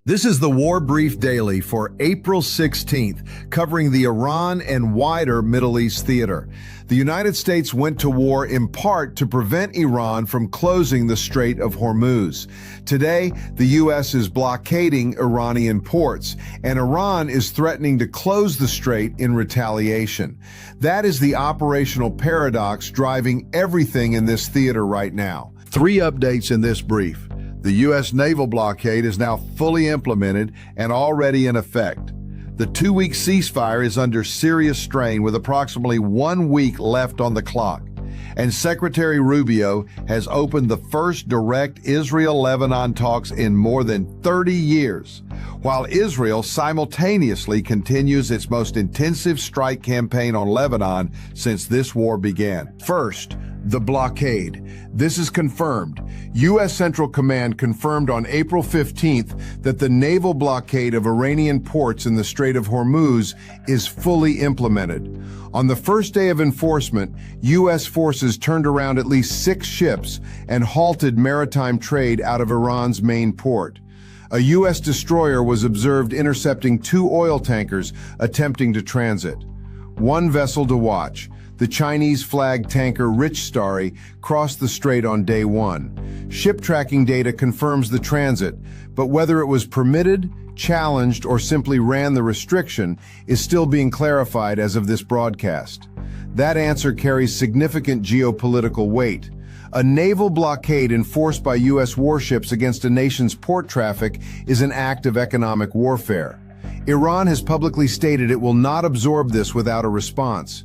This is the War Brief Daily for April 16th, covering the Iran and wider Middle East theater. The United States went to war in part to prevent Iran from closing the Strait of Hormuz. Today, the U.S. is blockading Iranian ports, and Iran is threatening to close the strait in retaliation. That is the operational paradox driving everything in this theater right now. 3 updates in this brief. The U.S. naval blockade is now fully implemented and already in effect. The 2-week ceasefire is under serious strain with approximately 1 week left on the clock. And Secretary Rubio has opened the first direct Israel-Lebanon talks in more than 30 years, while Israel simultaneously continues its most intensive strike campaign on Lebanon since this war began. First, the blockade. This is confirmed. U.S. Central Command confirmed on April 15th that the naval blockade of Iranian ports in the Strait of Hormuz is fully implemented. On the first day of enforcement, U.S. forces turned around at least 6 ships and halted maritime trade out of Iran's main port. A U.S. destroyer was observed intercepting 2 oil tankers attempting to transit. One vessel to watch. The Chinese-flagged tanker Rich Starry crossed the strait on day 1. Ship tracking data confirms the transit, but whether it was permitted, challenged, or simply ran the restriction is still being clarified as of this broadcast. That answer carries significant geopolitical weight. A naval blockade enforced by U.S. warships against a nation's port traffic is an act of economic warfare. Iran has publicly stated it will not absorb this without a response.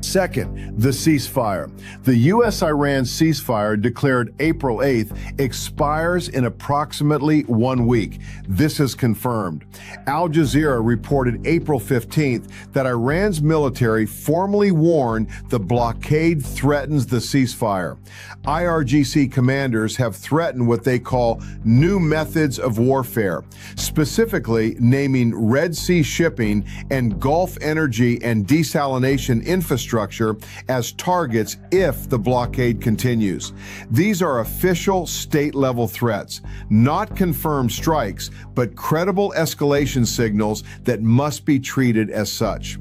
Second, the ceasefire. The U.S. Iran ceasefire declared April 8th expires in approximately 1 week. This is confirmed. Al Jazeera reported April 15th that Iran's military formally warned the blockade threatens the ceasefire. IRGC commanders have threatened what they call new methods of warfare, specifically naming Red Sea shipping and Gulf energy and desalination infrastructure as targets if the blockade continues. These are official state-level threats, not confirmed strikes, but credible escalation signals that must be treated as such.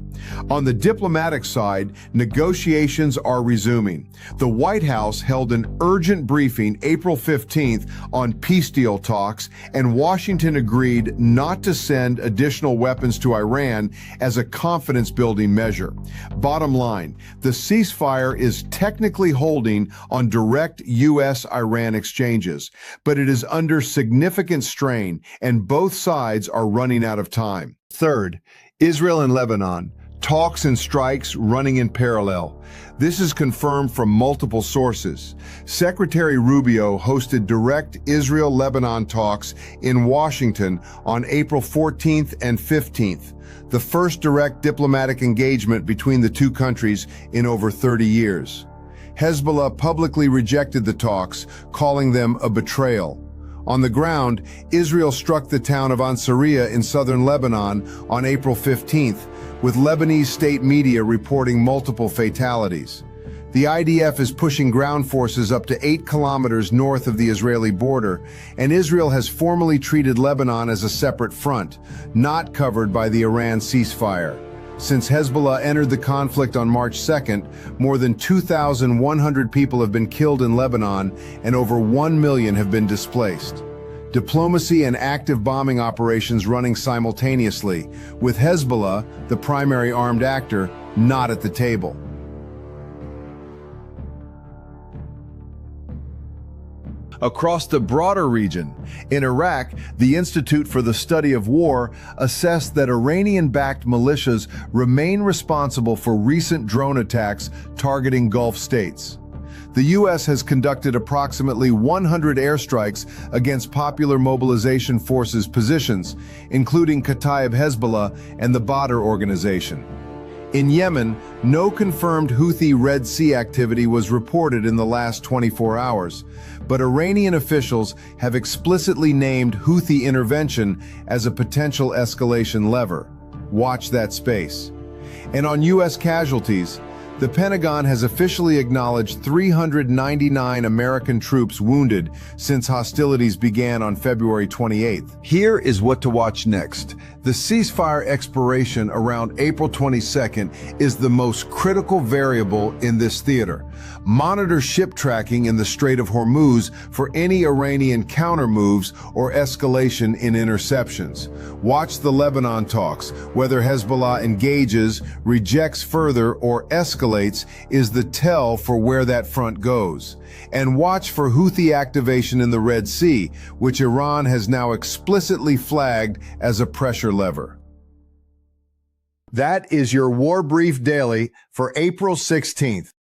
On the diplomatic side, negotiations are resuming. The White House held an urgent briefing April 15th on peace deal talks, and Washington agreed not to send additional weapons to Iran as a confidence-building measure. Bottom line, the ceasefire is technically holding on direct U.S.-Iran exchanges, but it is under significant strain, and both sides are running out of time. Third, Israel and Lebanon. Talks and strikes running in parallel. This is confirmed from multiple sources. Secretary Rubio hosted direct Israel-Lebanon talks in Washington on April 14th and 15th, the first direct diplomatic engagement between the two countries in over 30 years. Hezbollah publicly rejected the talks, calling them a betrayal. On the ground, Israel struck the town of Ansariya in southern Lebanon on April 15th, with Lebanese state media reporting multiple fatalities. The IDF is pushing ground forces up to 8 kilometers north of the Israeli border, and Israel has formally treated Lebanon as a separate front, not covered by the Iran ceasefire. Since Hezbollah entered the conflict on March 2nd, more than 2,100 people have been killed in Lebanon and over 1 million have been displaced. Diplomacy and active bombing operations running simultaneously, with Hezbollah, the primary armed actor, not at the table. Across the broader region, in Iraq, the Institute for the Study of War assessed that Iranian-backed militias remain responsible for recent drone attacks targeting Gulf states. The U.S. has conducted approximately 100 airstrikes against Popular Mobilization Forces positions, including Kataib Hezbollah and the Badr organization. In Yemen, no confirmed Houthi Red Sea activity was reported in the last 24 hours, but Iranian officials have explicitly named Houthi intervention as a potential escalation lever. Watch that space. And on U.S. casualties, The Pentagon has officially acknowledged 399 American troops wounded since hostilities began on February 28th. Here is what to watch next. The ceasefire expiration around April 22nd is the most critical variable in this theater. Monitor ship tracking in the Strait of Hormuz for any Iranian counter-moves or escalation in interceptions. Watch the Lebanon talks. Whether Hezbollah engages, rejects further, or escalates is the tell for where that front goes. And watch for Houthi activation in the Red Sea, which Iran has now explicitly flagged as a pressure lever. That is your War Brief Daily for April 16th.